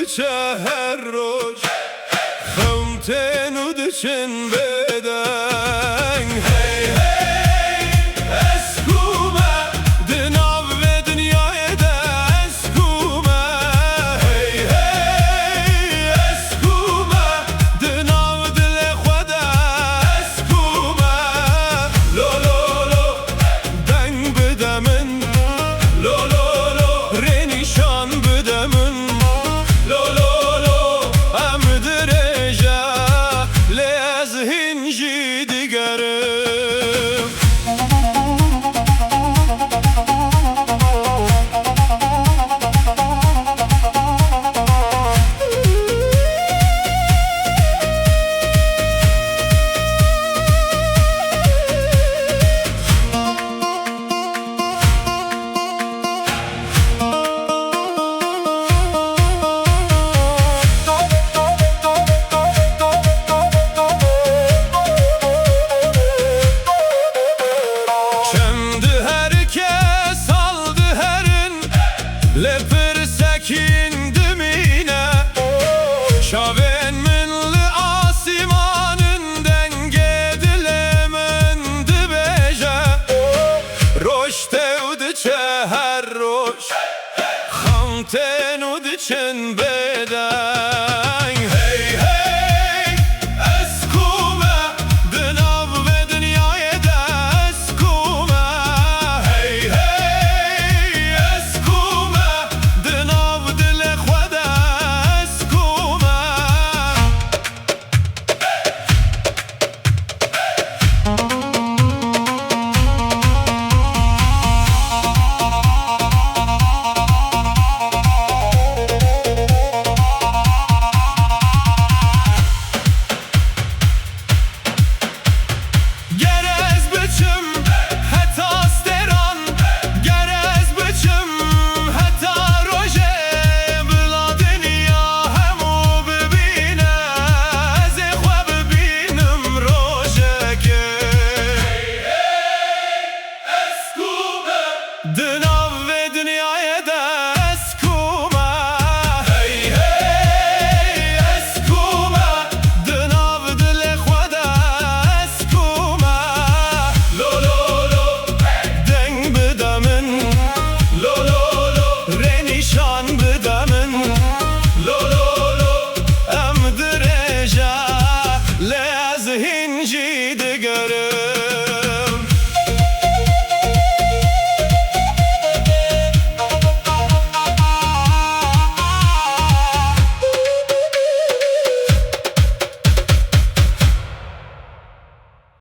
دچه هر روز خمتن و دچن بدن هی هی اسکومه دناو و دنیای ده اسکومه هی هی اسکومه دناو دل خود اسکومه لو لو لو دنگ بدمن لو لو لو رنیشان بدمن لو لو لو امدرجه لیز هنجی دیگرم لپر سکین دمینه شاون منل آسیمانın denge dilemen dibeje روش تود چه هر روش خمتن و دچن بده